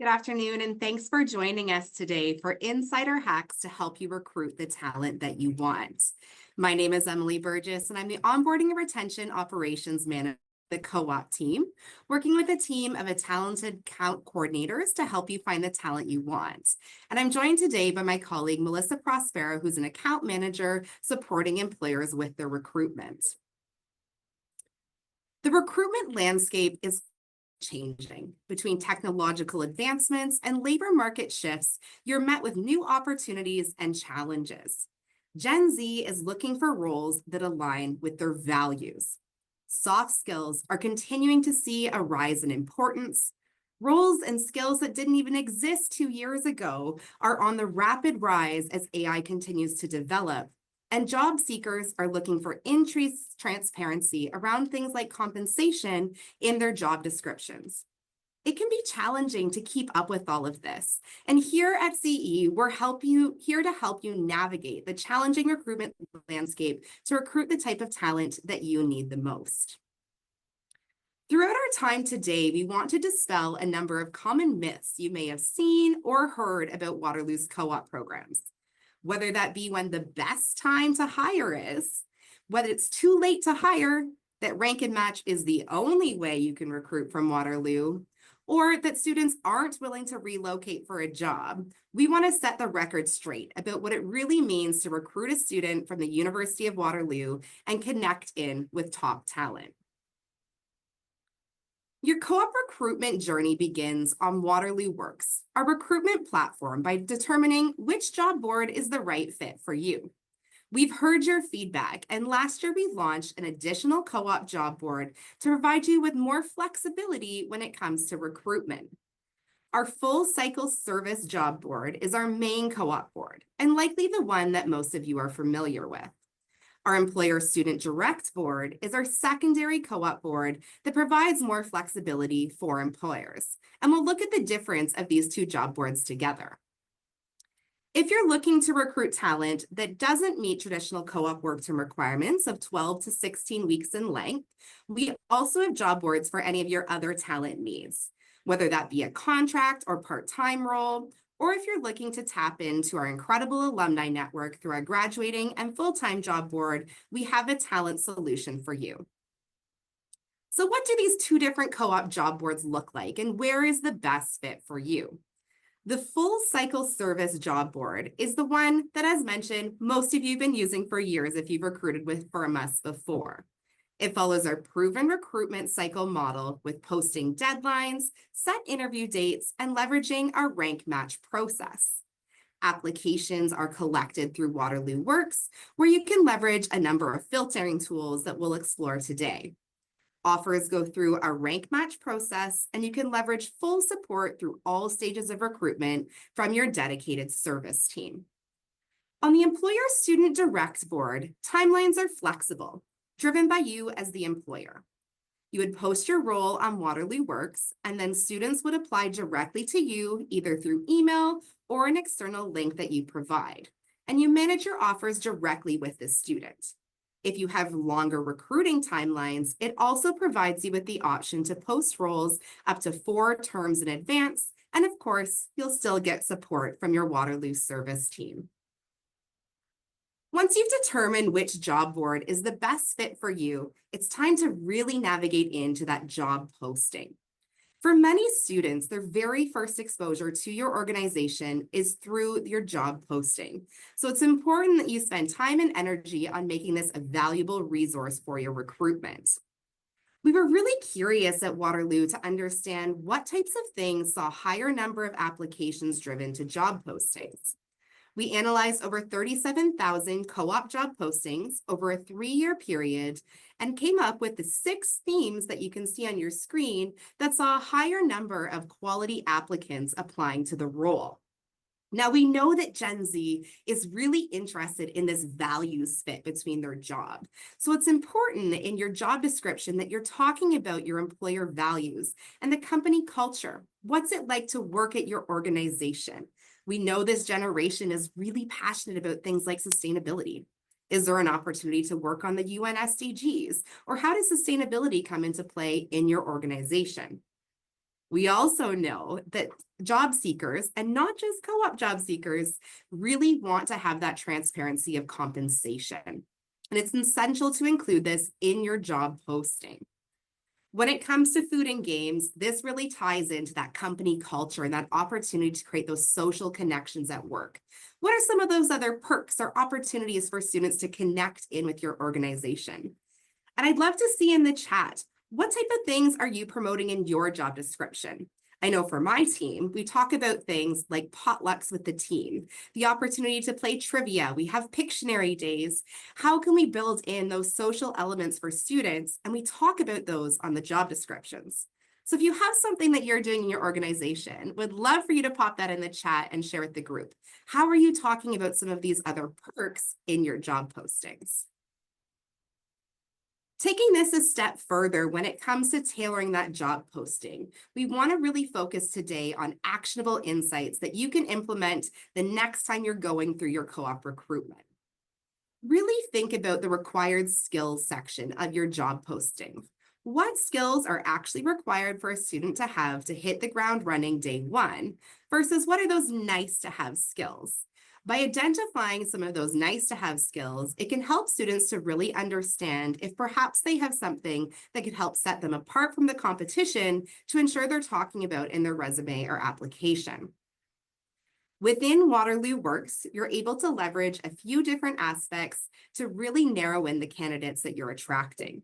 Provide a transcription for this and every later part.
Good afternoon, and thanks for joining us today for Insider Hacks to help you recruit the talent that you want. My name is Emily Burgess, and I'm the Onboarding and Retention Operations Manager the Co-op team, working with a team of talented account coordinators to help you find the talent you want. And I'm joined today by my colleague, Melissa Prospero, who's an account manager supporting employers with their recruitment. The recruitment landscape is changing. Between technological advancements and labor market shifts, you're met with new opportunities and challenges. Gen Z is looking for roles that align with their values. Soft skills are continuing to see a rise in importance. Roles and skills that didn't even exist 2 years ago are on the rapid rise as AI continues to develop. And job seekers are looking for increased transparency around things like compensation in their job descriptions. It can be challenging to keep up with all of this. And here at CE, we're here to help you navigate the challenging recruitment landscape to recruit the type of talent that you need the most. Throughout our time today, we want to dispel a number of common myths you may have seen or heard about Waterloo's co-op programs. Whether that be when the best time to hire is, whether it's too late to hire, that rank and match is the only way you can recruit from Waterloo, or that students aren't willing to relocate for a job, we want to set the record straight about what it really means to recruit a student from the University of Waterloo and connect in with top talent. Your co-op recruitment journey begins on Waterloo Works, our recruitment platform, by determining which job board is the right fit for you. We've heard your feedback, and last year we launched an additional co-op job board to provide you with more flexibility when it comes to recruitment. Our full cycle service job board is our main co-op board, and likely the one that most of you are familiar with. Our Employer Student Direct board is our secondary co-op board that provides more flexibility for employers. And we'll look at the difference of these two job boards together. If you're looking to recruit talent that doesn't meet traditional co-op work term requirements of 12 to 16 weeks in length, we also have job boards for any of your other talent needs, whether that be a contract or part-time role, or if you're looking to tap into our incredible alumni network through our graduating and full-time job board, we have a talent solution for you. So what do these two different co-op job boards look like, and where is the best fit for you? The full cycle service job board is the one that, as mentioned, most of you have been using for years if you've recruited from us before. It follows our proven recruitment cycle model with posting deadlines, set interview dates, and leveraging our rank match process. Applications are collected through Waterloo Works, where you can leverage a number of filtering tools that we'll explore today. Offers go through our rank match process, and you can leverage full support through all stages of recruitment from your dedicated service team. On the Employer Student Direct board, timelines are flexible, driven by you as the employer. You would post your role on Waterloo Works, and then students would apply directly to you, either through email or an external link that you provide, and you manage your offers directly with the student. If you have longer recruiting timelines, it also provides you with the option to post roles up to 4 terms in advance, and of course, you'll still get support from your Waterloo service team. Once you've determined which job board is the best fit for you, it's time to really navigate into that job posting. For many students, their very first exposure to your organization is through your job posting. So it's important that you spend time and energy on making this a valuable resource for your recruitment. We were really curious at Waterloo to understand what types of things saw a higher number of applications driven to job postings. We analyzed over 37,000 co-op job postings over a 3-year period and came up with the 6 themes that you can see on your screen that saw a higher number of quality applicants applying to the role. Now, we know that Gen Z is really interested in this values fit between their job. So it's important in your job description that you're talking about your employer values and the company culture. What's it like to work at your organization? We know this generation is really passionate about things like sustainability. Is there an opportunity to work on the UN SDGs? Or how does sustainability come into play in your organization? We also know that job seekers, and not just co-op job seekers, really want to have that transparency of compensation. And it's essential to include this in your job posting. When it comes to food and games, this really ties into that company culture and that opportunity to create those social connections at work. What are some of those other perks or opportunities for students to connect in with your organization? And I'd love to see in the chat, what type of things are you promoting in your job description? I know for my team, we talk about things like potlucks with the team, the opportunity to play trivia, we have Pictionary days. How can we build in those social elements for students? And we talk about those on the job descriptions. So if you have something that you're doing in your organization, would love for you to pop that in the chat and share with the group. How are you talking about some of these other perks in your job postings? Taking this a step further when it comes to tailoring that job posting, we want to really focus today on actionable insights that you can implement the next time you're going through your co-op recruitment. Really think about the required skills section of your job posting. What skills are actually required for a student to have to hit the ground running day one versus what are those nice to have skills? By identifying some of those nice to have skills, it can help students to really understand if perhaps they have something that could help set them apart from the competition to ensure they're talking about in their resume or application. Within Waterloo Works, you're able to leverage a few different aspects to really narrow in the candidates that you're attracting.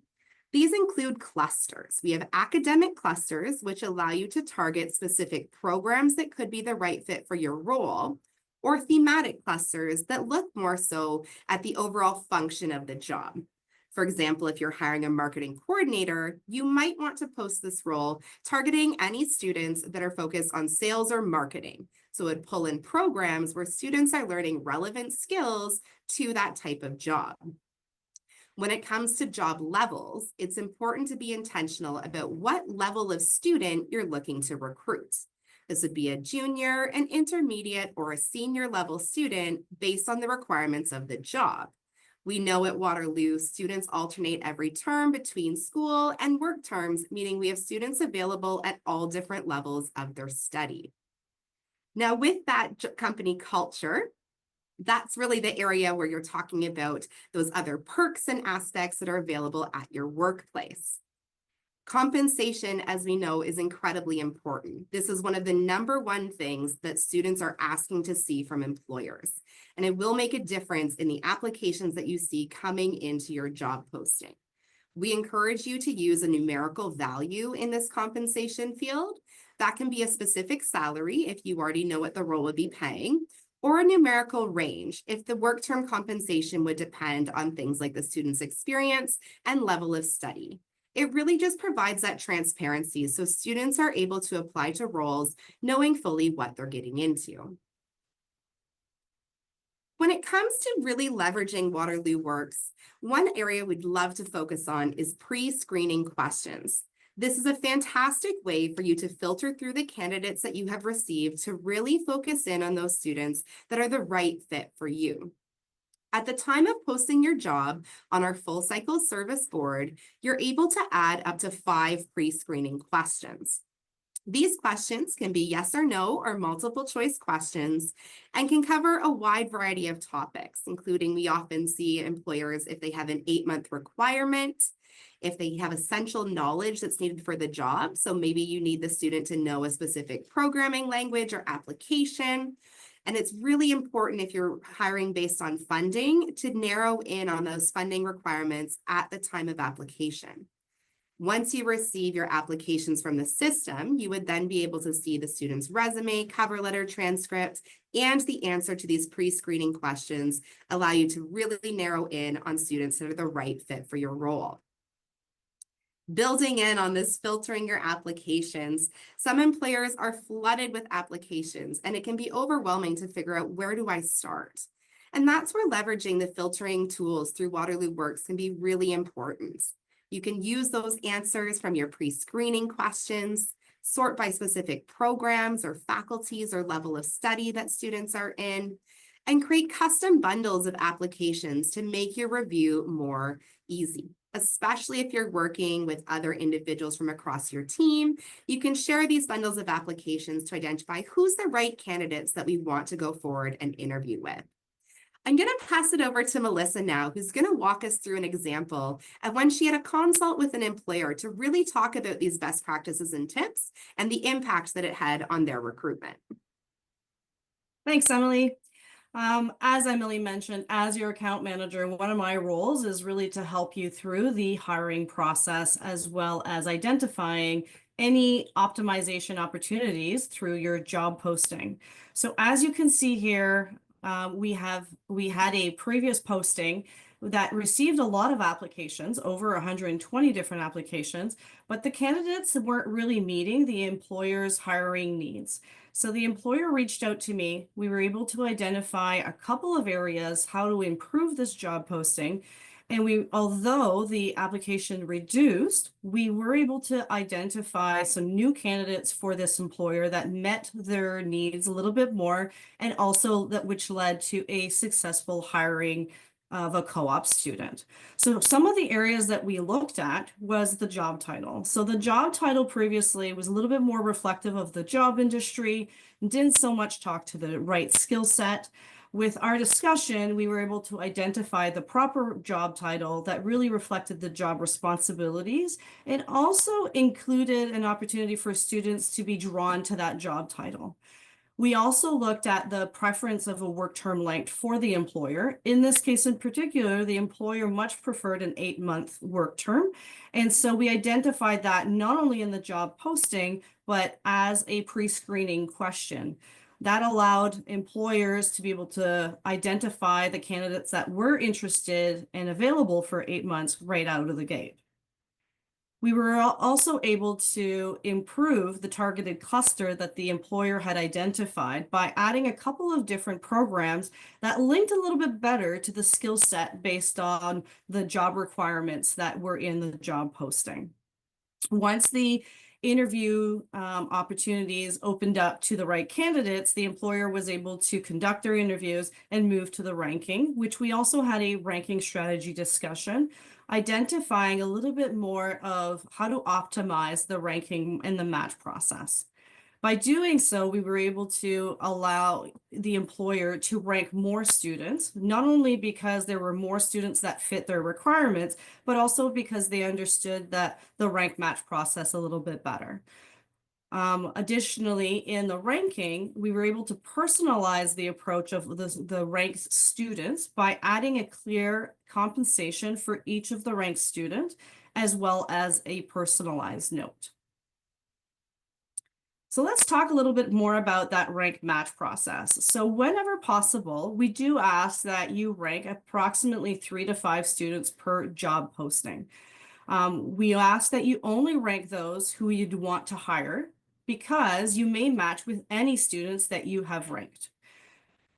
These include clusters. We have academic clusters, which allow you to target specific programs that could be the right fit for your role, or thematic clusters that look more so at the overall function of the job. For example, if you're hiring a marketing coordinator, you might want to post this role targeting any students that are focused on sales or marketing. So it would pull in programs where students are learning relevant skills to that type of job. When it comes to job levels, it's important to be intentional about what level of student you're looking to recruit. This would be a junior, an intermediate, or a senior level student based on the requirements of the job. We know at Waterloo, students alternate every term between school and work terms, meaning we have students available at all different levels of their study. Now, with that company culture, that's really the area where you're talking about those other perks and aspects that are available at your workplace. Compensation, as we know, is incredibly important. This is one of the #1 things that students are asking to see from employers, and it will make a difference in the applications that you see coming into your job posting. We encourage you to use a numerical value in this compensation field. That can be a specific salary if you already know what the role would be paying, or a numerical range if the work term compensation would depend on things like the student's experience and level of study. It really just provides that transparency so students are able to apply to roles knowing fully what they're getting into. When it comes to really leveraging Waterloo Works, one area we'd love to focus on is pre-screening questions. This is a fantastic way for you to filter through the candidates that you have received to really focus in on those students that are the right fit for you. At the time of posting your job on our full cycle service board, you're able to add up to 5 pre-screening questions. These questions can be yes or no or multiple choice questions and can cover a wide variety of topics, including we often see employers if they have an 8-month requirement, if they have essential knowledge that's needed for the job. So maybe you need the student to know a specific programming language or application. And it's really important if you're hiring based on funding to narrow in on those funding requirements at the time of application. Once you receive your applications from the system, you would then be able to see the student's resume, cover letter, transcript, and the answer to these pre-screening questions allow you to really narrow in on students that are the right fit for your role. Building in on this filtering your applications, some employers are flooded with applications, and it can be overwhelming to figure out where do I start. And that's where leveraging the filtering tools through Waterloo Works can be really important. You can use those answers from your pre-screening questions, sort by specific programs or faculties or level of study that students are in, and create custom bundles of applications to make your review more easy. Especially if you're working with other individuals from across your team, you can share these bundles of applications to identify who's the right candidates that we want to go forward and interview with. I'm going to pass it over to Melissa now, who's going to walk us through an example of when she had a consult with an employer to really talk about these best practices and tips and the impact that it had on their recruitment. Thanks, Emily. As Emily mentioned, as your account manager, one of my roles is really to help you through the hiring process as well as identifying any optimization opportunities through your job posting. So as you can see here, we had a previous posting that received a lot of applications, over 120 different applications, but the candidates weren't really meeting the employer's hiring needs. So the employer reached out to me. We were able to identify a couple of areas how to improve this job posting. And although the application reduced, we were able to identify some new candidates for this employer that met their needs a little bit more, and also which led to a successful hiring of a co-op student. So some of the areas that we looked at was the job title. So the job title previously was a little bit more reflective of the job industry, and didn't so much talk to the right skill set. With our discussion, we were able to identify the proper job title that really reflected the job responsibilities, and also included an opportunity for students to be drawn to that job title. We also looked at the preference of a work term length for the employer. In this case in particular, the employer much preferred an 8-month work term. And so we identified that not only in the job posting, but as a pre-screening question. That allowed employers to be able to identify the candidates that were interested and available for 8 months right out of the gate. We were also able to improve the targeted cluster that the employer had identified by adding a couple of different programs that linked a little bit better to the skill set based on the job requirements that were in the job posting. Once the interview opportunities opened up to the right candidates, the employer was able to conduct their interviews and move to the ranking, which we also had a ranking strategy discussion, identifying a little bit more of how to optimize the ranking and the match process. By doing so, we were able to allow the employer to rank more students, not only because there were more students that fit their requirements, but also because they understood that the rank match process a little bit better. Additionally, in the ranking, we were able to personalize the approach of the ranked students by adding a clear compensation for each of the ranked student, as well as a personalized note. So let's talk a little bit more about that rank match process. So whenever possible, we do ask that you rank approximately 3 to 5 students per job posting. We ask that you only rank those who you'd want to hire, because you may match with any students that you have ranked.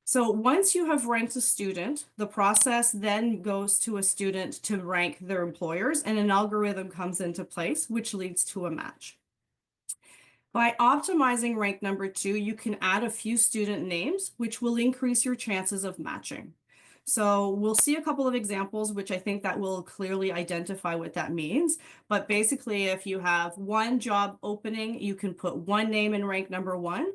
So once you have ranked a student, the process then goes to a student to rank their employers, and an algorithm comes into place, which leads to a match. By optimizing rank number 2, you can add a few student names, which will increase your chances of matching. So we'll see a couple of examples, which I think that will clearly identify what that means. But basically, if you have one job opening, you can put one name in rank number 1.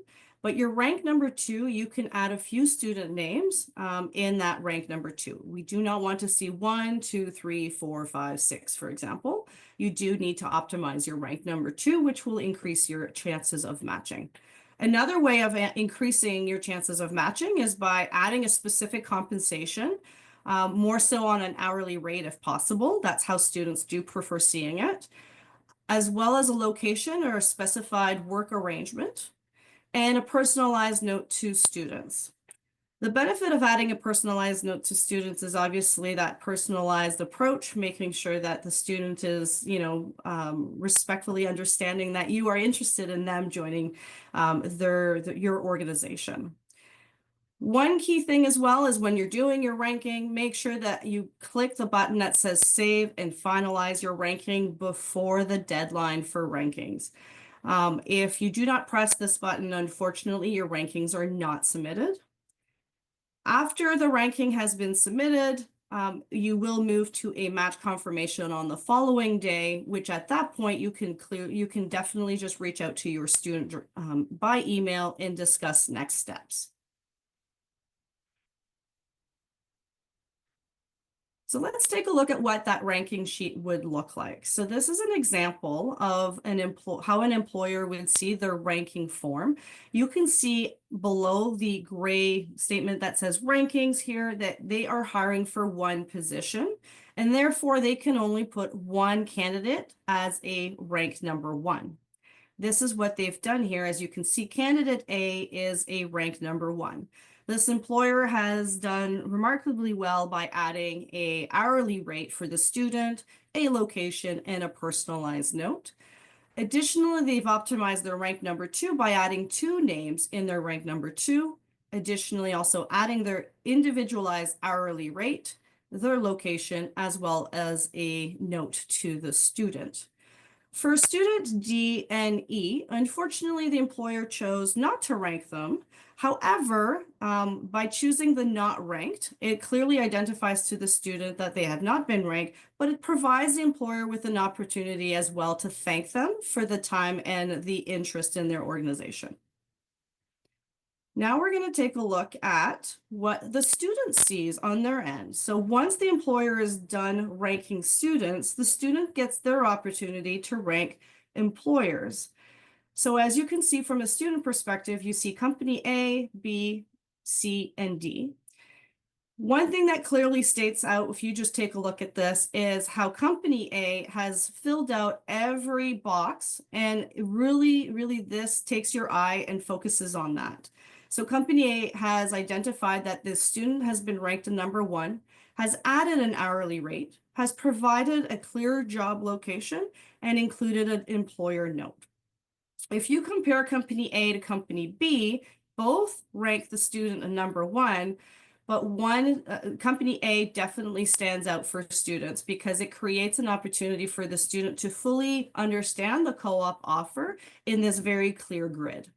But your rank number 2, you can add a few student names in that rank number 2. We do not want to see 1, 2, 3, 4, 5, 6, for example. You do need to optimize your rank number 2, which will increase your chances of matching. Another way of increasing your chances of matching is by adding a specific compensation, more so on an hourly rate if possible. That's how students do prefer seeing it, as well as a location or a specified work arrangement, and a personalized note to students. The benefit of adding a personalized note to students is obviously that personalized approach, making sure that the student is, respectfully understanding that you are interested in them joining your organization. One key thing as well is when you're doing your ranking, make sure that you click the button that says save and finalize your ranking before the deadline for rankings. If you do not press this button, unfortunately, your rankings are not submitted. After the ranking has been submitted, you will move to a match confirmation on the following day, which at that point you can definitely just reach out to your student by email and discuss next steps. So let's take a look at what that ranking sheet would look like. So this is an example of how an employer would see their ranking form. You can see below the gray statement that says rankings here that they are hiring for one position, and therefore they can only put one candidate as a ranked number one. This is what they've done here. As you can see, candidate A is a rank number one. This employer has done remarkably well by adding an hourly rate for the student, a location, and a personalized note. Additionally, they've optimized their rank number two by adding two names in their rank number two. Additionally, also adding their individualized hourly rate, their location, as well as a note to the student. For student D and E, unfortunately, the employer chose not to rank them. However, by choosing the not ranked, it clearly identifies to the student that they have not been ranked, but it provides the employer with an opportunity as well to thank them for the time and the interest in their organization. Now we're going to take a look at what the student sees on their end. So once the employer is done ranking students, the student gets their opportunity to rank employers. So as you can see from a student perspective, you see company A, B, C, and D. One thing that clearly states out, if you just take a look at this, is how company A has filled out every box, and really this takes your eye and focuses on that. So company A has identified that this student has been ranked a number one, has added an hourly rate, has provided a clear job location, and included an employer note. If you compare company A to company B, both rank the student a number one, but company A definitely stands out for students because it creates an opportunity for the student to fully understand the co-op offer in this very clear grid.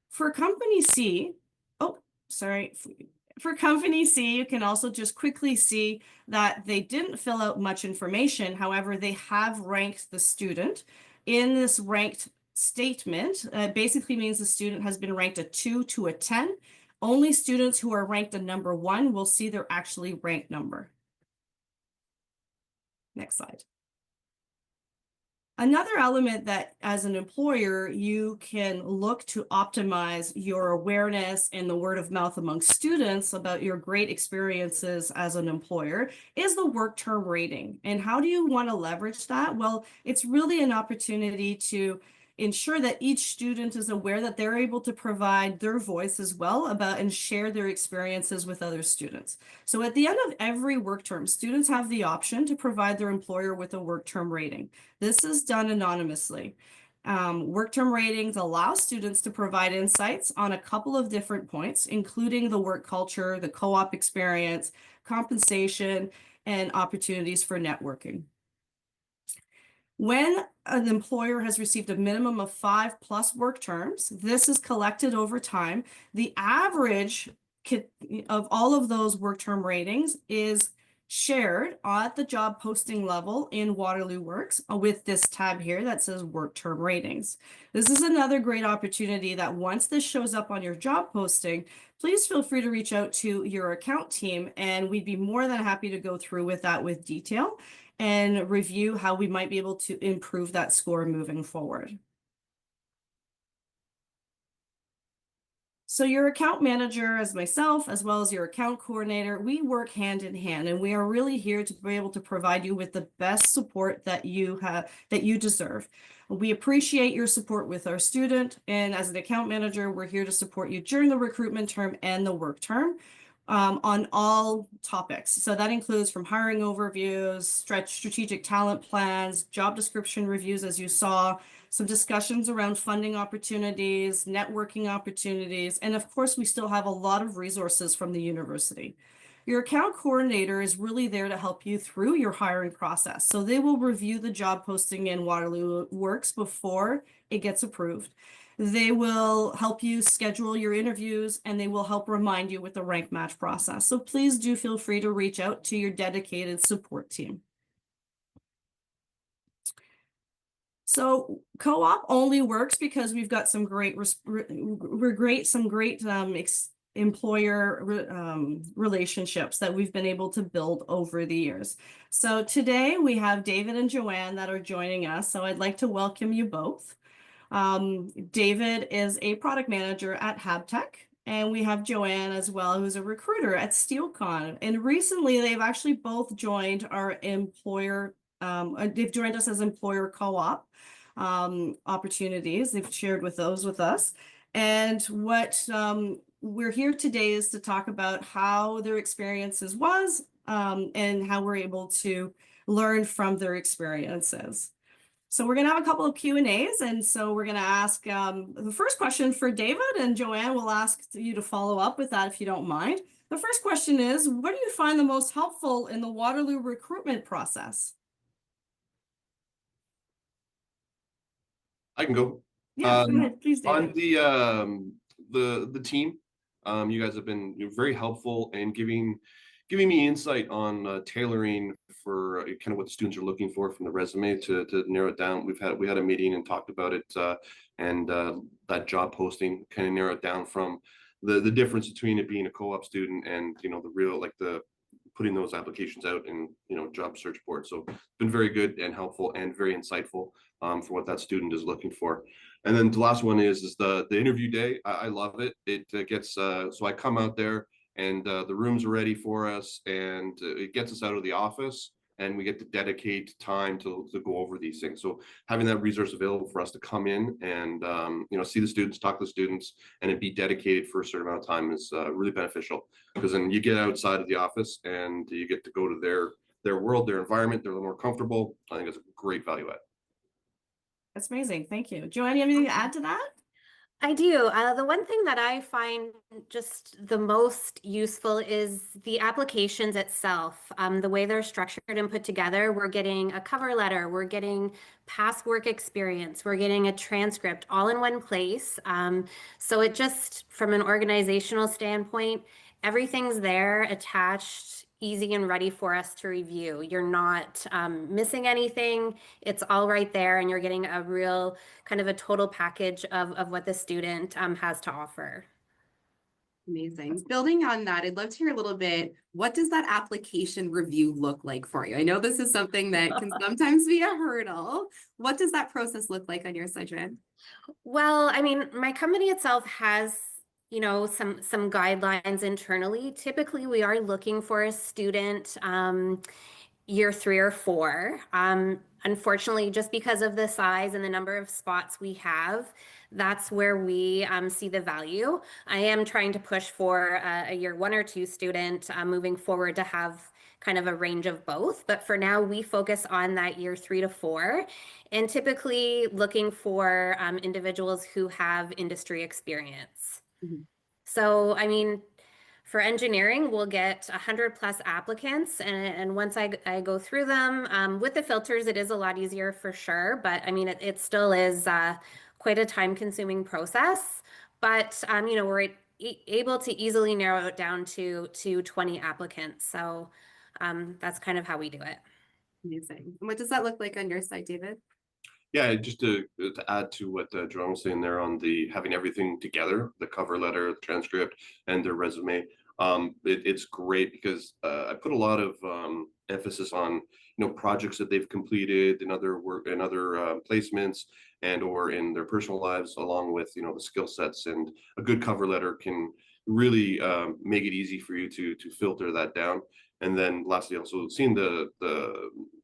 For company C, for company C, you can also just quickly see that they didn't fill out much information. However, they have ranked the student. In this ranked statement, basically means the student has been ranked a 2 to a 10. Only students who are ranked a number one will see their actually ranked number. Next slide. Another element that as an employer, you can look to optimize your awareness and the word of mouth among students about your great experiences as an employer is the work term rating. And how do you want to leverage that? Well, it's really an opportunity to ensure that each student is aware that they're able to provide their voice as well about and share their experiences with other students. So at the end of every work term, students have the option to provide their employer with a work term rating. This is done anonymously. Work term ratings allow students to provide insights on a couple of different points, including the work culture, the co-op experience, compensation, and opportunities for networking. When an employer has received a minimum of 5+ work terms, this is collected over time. The average of all of those work term ratings is shared at the job posting level in Waterloo Works with this tab here that says work term ratings. This is another great opportunity that once this shows up on your job posting, please feel free to reach out to your account team and we'd be more than happy to go through with that with detail and review how we might be able to improve that score moving forward. So your account manager, as myself, as well as your account coordinator, we work hand in hand, and we are really here to be able to provide you with the best support that you deserve. We appreciate your support with our student, and as an account manager, we're here to support you during the recruitment term and the work term. On all topics. So that includes from hiring overviews, strategic talent plans, job description reviews, as you saw, some discussions around funding opportunities, networking opportunities, and of course, we still have a lot of resources from the university. Your account coordinator is really there to help you through your hiring process. So they will review the job posting in Waterloo Works before it gets approved. They will help you schedule your interviews and they will help remind you with the rank match process. So please do feel free to reach out to your dedicated support team. So co-op only works because we've got some great, employer relationships that we've been able to build over the years. So today we have David and Joanne that are joining us. So I'd like to welcome you both. David is a product manager at Habtech, and we have Joanne as well, who's a recruiter at SteelCon. And recently they've actually both joined our employer, they've joined us as employer co-op opportunities. They've shared with those with us. And what we're here today is to talk about how their experiences was and how we're able to learn from their experiences. So we're going to have a couple of Q&As. And so we're going to ask the first question for David, and Joanne will ask you to follow up with that if you don't mind. The first question is, what do you find the most helpful in the Waterloo recruitment process? I can go. Yeah, go ahead, please, David. On the team, you guys have been very helpful in giving me insight on tailoring for kind of what the students are looking for from the resume to narrow it down. We had a meeting and talked about it, and that job posting kind of narrowed down from the difference between it being a co-op student and the real, like, the putting those applications out in job search boards. So it's been very good and helpful and very insightful for what that student is looking for. And then the last one is the interview day. I love it. It gets so I come out there and the rooms are ready for us, and it gets us out of the office, and we get to dedicate time to go over these things. So having that resource available for us to come in and see the students, talk to the students, and it be dedicated for a certain amount of time is really beneficial, because then you get outside of the office and you get to go to their world, their environment. They're a little more comfortable. I think it's a great value add. That's amazing. Thank you. Joanne, you have anything to add to that? I do. The one thing that I find just the most useful is the applications itself. The way they're structured and put together, we're getting a cover letter, we're getting past work experience, we're getting a transcript all in one place. So it just, from an organizational standpoint, everything's there attached, easy and ready for us to review. You're not missing anything. It's all right there, and you're getting a real kind of a total package of what the student has to offer. Amazing. Building on that, I'd love to hear a little bit, what does that application review look like for you? I know this is something that can sometimes be a hurdle. What does that process look like on your side, Joanne? Well, I mean, my company itself has some guidelines internally. Typically, we are looking for a student year 3 or 4. Unfortunately, just because of the size and the number of spots we have, that's where we see the value. I am trying to push for a year 1 or 2 student moving forward to have kind of a range of both. But for now, we focus on that year 3 to 4, and typically looking for individuals who have industry experience. Mhm. So, I mean, for engineering, we'll get 100 plus applicants, and once I go through them with the filters, it is a lot easier for sure. But I mean, it still is quite a time-consuming process. But we're able to easily narrow it down to 20 applicants. So that's kind of how we do it. Amazing. And what does that look like on your side, David? Yeah, just to add to what Jerome was saying there on the having everything together, the cover letter, the transcript, and their resume. It's great because I put a lot of emphasis on projects that they've completed in other work and other placements and or in their personal lives, along with the skill sets. And a good cover letter can really make it easy for you to filter that down. And then lastly, also seeing the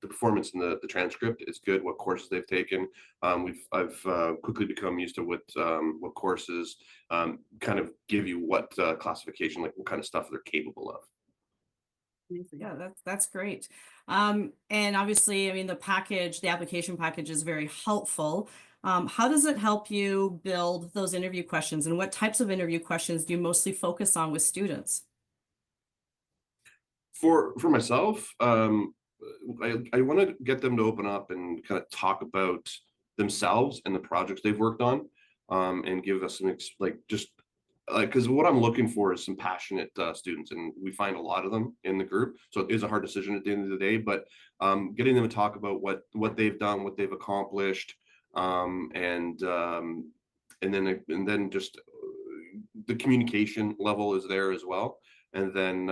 performance in the transcript is good. What courses they've taken. I've quickly become used to what courses kind of give you what classification, like what kind of stuff they're capable of. Yeah, that's great. And obviously, I mean, the application package is very helpful. How does it help you build those interview questions, and what types of interview questions do you mostly focus on with students? For myself, I want to get them to open up and kind of talk about themselves and the projects they've worked on. and give us some because what I'm looking for is some passionate students, and we find a lot of them in the group. So it is a hard decision at the end of the day, but getting them to talk about what they've done, what they've accomplished, and then just the communication level is there as well. And then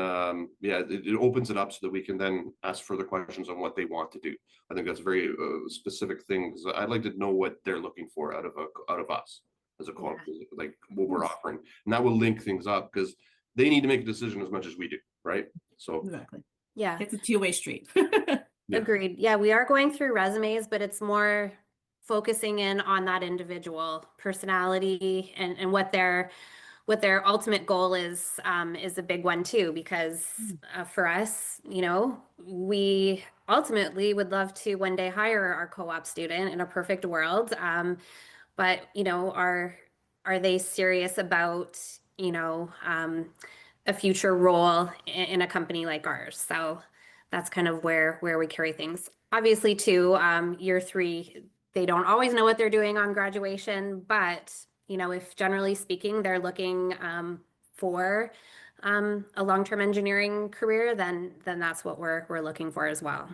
it opens it up so that we can then ask further questions on what they want to do. I think that's a very specific thing, because I'd like to know what they're looking for out of us as a co-operative, like what we're offering, and that will link things up, because they need to make a decision as much as we do, right? So Exactly. Yeah, It's a two-way street. Yeah. agreed. Yeah, we are going through resumes, but it's more focusing in on that individual personality and what their ultimate goal is a big one too, because for us, we ultimately would love to one day hire our co-op student in a perfect world. But are they serious about a future role in a company like ours? So that's kind of where we carry things. Obviously, too, year 3, they don't always know what they're doing on graduation, but if generally speaking, they're looking for a long-term engineering career, then that's what we're looking for as well.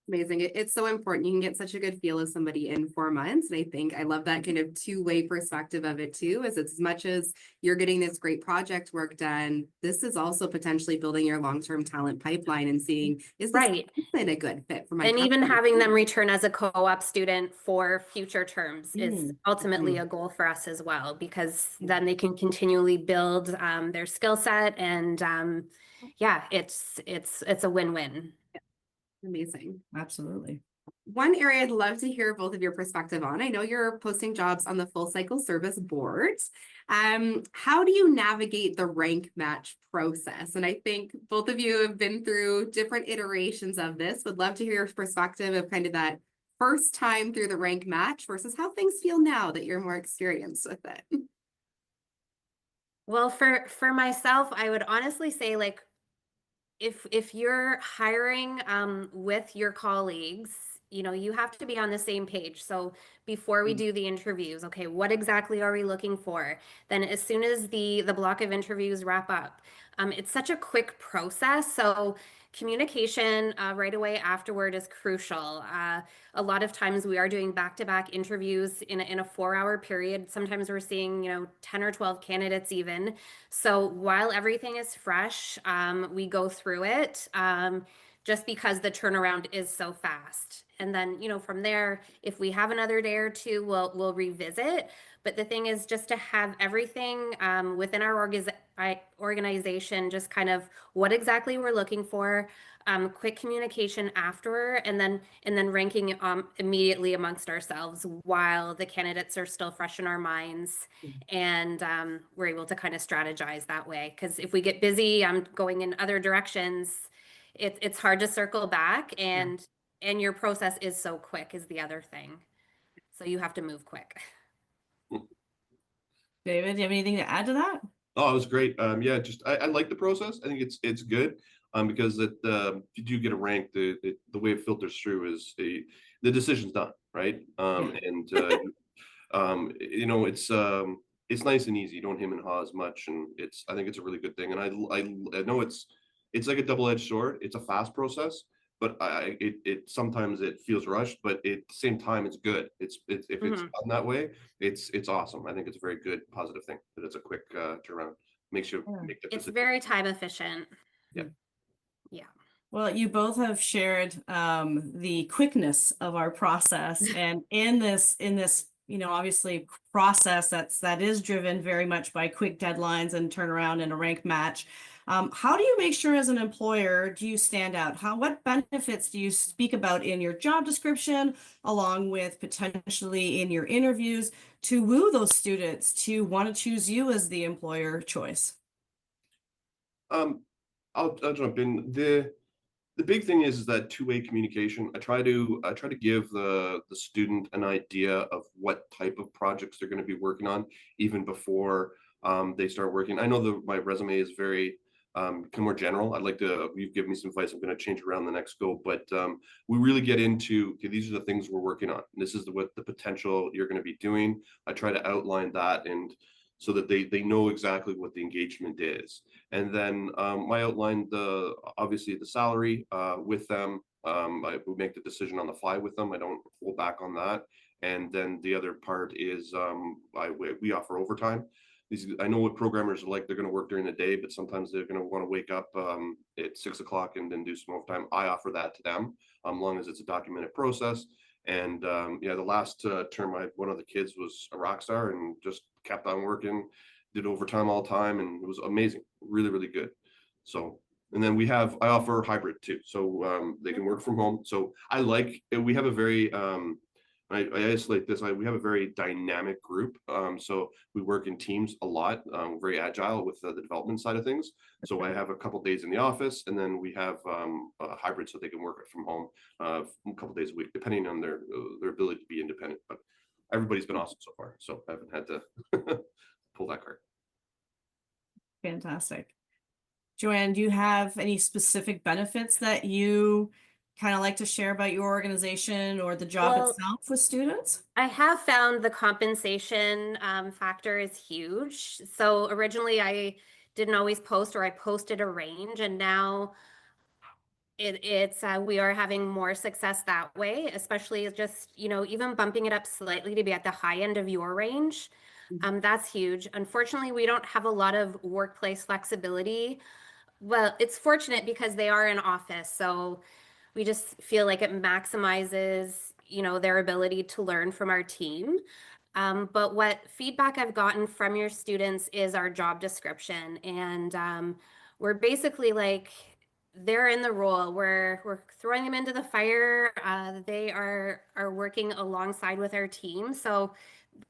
Amazing. It's so important. You can get such a good feel of somebody in 4 months. And I think I love that kind of two-way perspective of it too, is it's as much as you're getting this great project work done, this is also potentially building your long-term talent pipeline and seeing, is this Right. person a good fit for my And even company? having them return as a co-op student for future terms is ultimately Mhm. a goal for us as well, because then they can continually build their skill set, and it's a win-win. Amazing. Absolutely. One area I'd love to hear both of your perspective on. I know you're posting jobs on the full cycle service board. How do you navigate the rank match process? And I think both of you have been through different iterations of this. Would love to hear your perspective of kind of that first time through the rank match versus how things feel now that you're more experienced with it. Well, for myself, I would honestly say, like, if you're hiring with your colleagues, you have to be on the same page. So before we do the interviews, okay, what exactly are we looking for? Then as soon as the block of interviews wrap up, it's such a quick process. So communication right away afterward is crucial. A lot of times we are doing back-to-back interviews in a 4-hour period. Sometimes we're seeing 10 or 12 candidates even. So while everything is fresh, we go through it just because the turnaround is so fast. And then, from there, if we have another day or two, we'll revisit. But the thing is just to have everything within our organization, just kind of what exactly we're looking for, quick communication after, and then ranking immediately amongst ourselves while the candidates are still fresh in our minds, and we're able to kind of strategize that way. Because if we get busy going in other directions, it's hard to circle back, and your process is so quick is the other thing. So you have to move quick. David, do you have anything to add to that? Oh, it was great. Yeah, just I like the process. I think it's good because if you do get a rank, the way it filters through is the decision's done, right? It's nice and easy. You don't hem and haw as much, and I think it's a really good thing. And I know it's like a double-edged sword. It's a fast process, but it sometimes it feels rushed, but at the same time it's good. If it's done that way, it's awesome. I think it's a very good positive thing that it's a quick turnaround. Makes you make the It's decision. very time efficient. Yeah. Yeah. Well, you both have shared the quickness of our process, and in this, obviously process that is driven very much by quick deadlines and turnaround and a rank match. How do you make sure as an employer do you stand out? What benefits do you speak about in your job description, along with potentially in your interviews, to woo those students to want to choose you as the employer choice? I'll jump in. The big thing is that two-way communication. I try to give the student an idea of what type of projects they're going to be working on even before they start working. I know my resume is very kind of more general. You've given me some advice. I'm going to change around the next go, but we really get into, okay, these are the things we're working on. This is what the potential you're going to be doing. I try to outline that, and so that they know exactly what the engagement is. And then I outline obviously the salary with them. I would make the decision on the fly with them. I don't hold back on that. And then the other part is we offer overtime. I know what programmers are like. They're going to work during the day, but sometimes they're going to want to wake up at 6 o'clock and then do some overtime. I offer that to them, long as it's a documented process. And yeah, the last term, one of the kids was a rock star and just kept on working, did overtime all the time, and it was amazing, really, really good. So, and then I offer hybrid too, so they can work from home. So we have a very I isolate this. We have a very dynamic group. So we work in teams a lot, very agile with the development side of things. So I have a couple days in the office, and then we have a hybrid so they can work from home a couple days a week, depending on their ability to be independent. But everybody's been awesome so far, so I haven't had to pull that card. Fantastic. Joanne, do you have any specific benefits that you kind of like to share about your organization or the job Well, itself with students? I have found the compensation factor is huge. So originally I didn't always post, or I posted a range, and now we are having more success that way, especially just, even bumping it up slightly to be at the high end of your range. That's huge. Unfortunately, we don't have a lot of workplace flexibility. Well, it's fortunate because they are in office, so we just feel like it maximizes, their ability to learn from our team. But what feedback I've gotten from your students is our job description, and we're basically like, they're in the role. We're throwing them into the fire. They are working alongside with our team, so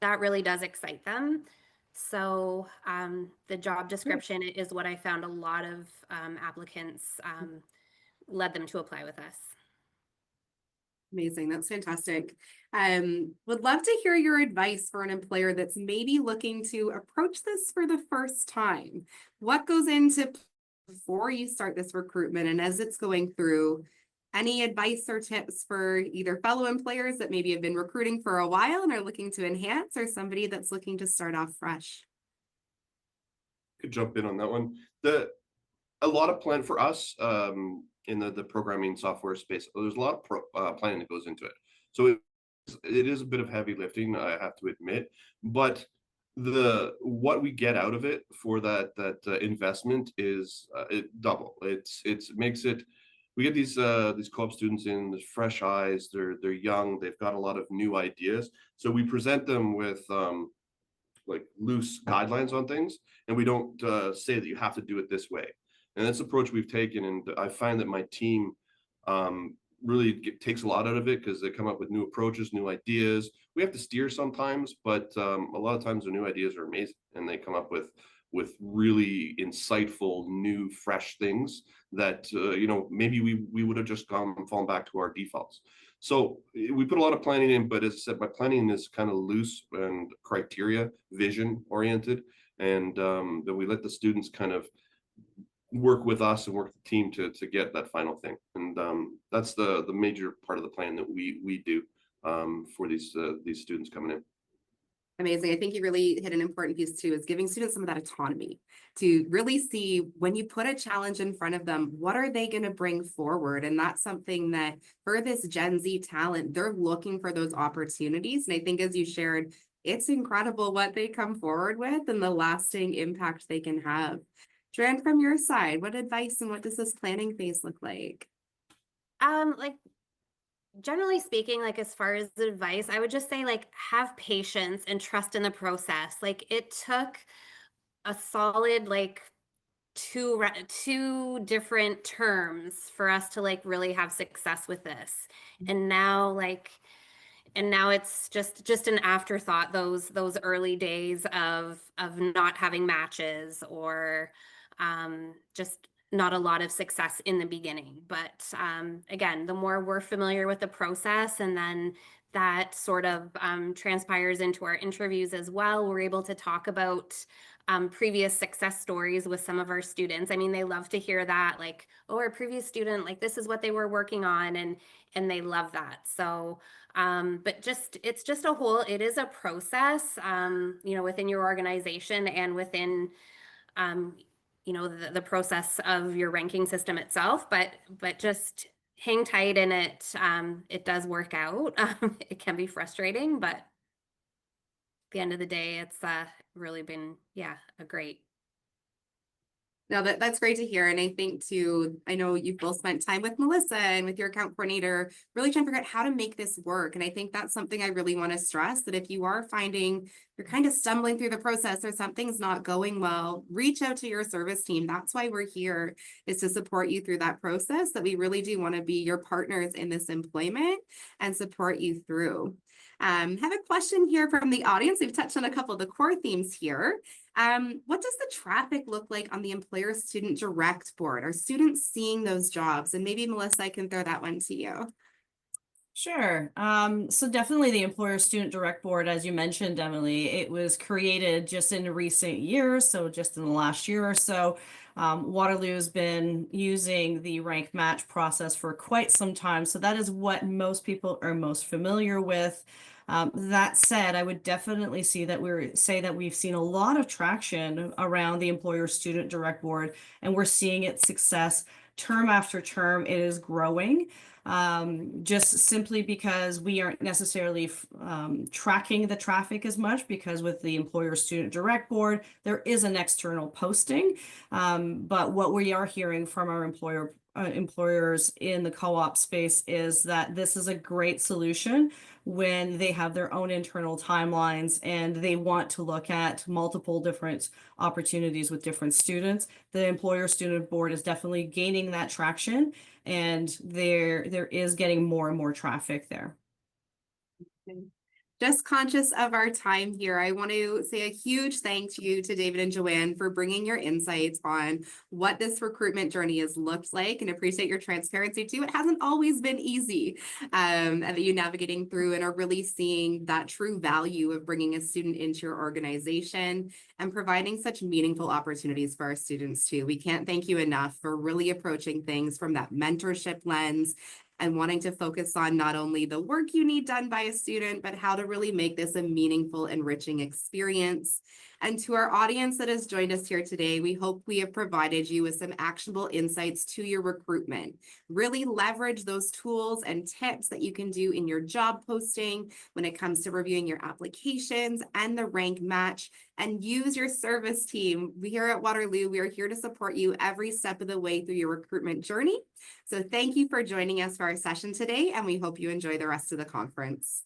that really does excite them. So the job description is what I found a lot of applicants led them to apply with us. Amazing. That's fantastic. Would love to hear your advice for an employer that's maybe looking to approach this for the first time. What goes into before you start this recruitment, and as it's going through, any advice or tips for either fellow employers that maybe have been recruiting for a while and are looking to enhance, or somebody that's looking to start off fresh? Could jump in on that one. A lot of plan for us in the programming software space. There's a lot of planning that goes into it. So it is a bit of heavy lifting, I have to admit, but what we get out of it for that investment is double. It makes it. We get these co-op students in, there's fresh eyes. They're young. They've got a lot of new ideas. So we present them with like loose guidelines on things, and we don't say that you have to do it this way. And that's the approach we've taken, and I find that my team really takes a lot out of it because they come up with new approaches, new ideas. We have to steer sometimes, but a lot of times the new ideas are amazing, and they come up with really insightful, new, fresh things that maybe we would have just fallen back to our defaults. So we put a lot of planning in, but as I said, my planning is kind of loose and criteria, vision oriented, and then we let the students kind of work with us and work with the team to get that final thing. And that's the major part of the plan that we do for these students coming in. Amazing. I think you really hit an important piece too, is giving students some of that autonomy to really see when you put a challenge in front of them, what are they going to bring forward? And that's something that for this Gen Z talent, they're looking for those opportunities. And I think as you shared, it's incredible what they come forward with and the lasting impact they can have. Joanne, from your side, what advice and what does this planning phase look like? Like, generally speaking, like as far as advice, I would just say like have patience and trust in the process. Like it took a solid like two different terms for us to like really have success with this. And now it's just an afterthought, those early days of not having matches, or just not a lot of success in the beginning. But again, the more we're familiar with the process, and then that sort of transpires into our interviews as well, we're able to talk about previous success stories with some of our students. I mean, they love to hear that, like, oh, our previous student, like this is what they were working on, and they love that. So, but it's just it is a process, within your organization and within, um, the process of your ranking system itself, but just hang tight in it. It does work out. It can be frustrating, but at the end of the day, it's really been, a great. No, that's great to hear. And I think too, I know you've both spent time with Melissa and with your account coordinator, really trying to figure out how to make this work. And I think that's something I really want to stress, that if you are finding you're kind of stumbling through the process or something's not going well, reach out to your service team. That's why we're here, is to support you through that process, that we really do want to be your partners in this employment and support you through. Have a question here from the audience. We've touched on a couple of the core themes here. What does the traffic look like on the employer student direct board? Are students seeing those jobs? And maybe Melissa, I can throw that one to you. Sure. So definitely the employer student direct board, as you mentioned, Emily, it was created just in recent years. So just in the last year or so, Waterloo has been using the rank match process for quite some time. So that is what most people are most familiar with. That said, I would definitely say that we've seen a lot of traction around the employer student direct board, and we're seeing its success term after term. It is growing. Just simply because we aren't necessarily tracking the traffic as much, because with the employer student direct board, there is an external posting. But what we are hearing from our employers in the co-op space is that this is a great solution when they have their own internal timelines and they want to look at multiple different opportunities with different students. The employer student board is definitely gaining that traction, and there is getting more and more traffic there. Just conscious of our time here, I want to say a huge thank you to David and Joanne for bringing your insights on what this recruitment journey has looked like, and appreciate your transparency too. It hasn't always been easy, and that you navigating through and are really seeing that true value of bringing a student into your organization and providing such meaningful opportunities for our students too. We can't thank you enough for really approaching things from that mentorship lens and wanting to focus on not only the work you need done by a student, but how to really make this a meaningful, enriching experience. And to our audience that has joined us here today, we hope we have provided you with some actionable insights to your recruitment. Really leverage those tools and tips that you can do in your job posting when it comes to reviewing your applications and the rank match, and use your service team. We here at Waterloo, we are here to support you every step of the way through your recruitment journey. So thank you for joining us for our session today, and we hope you enjoy the rest of the conference.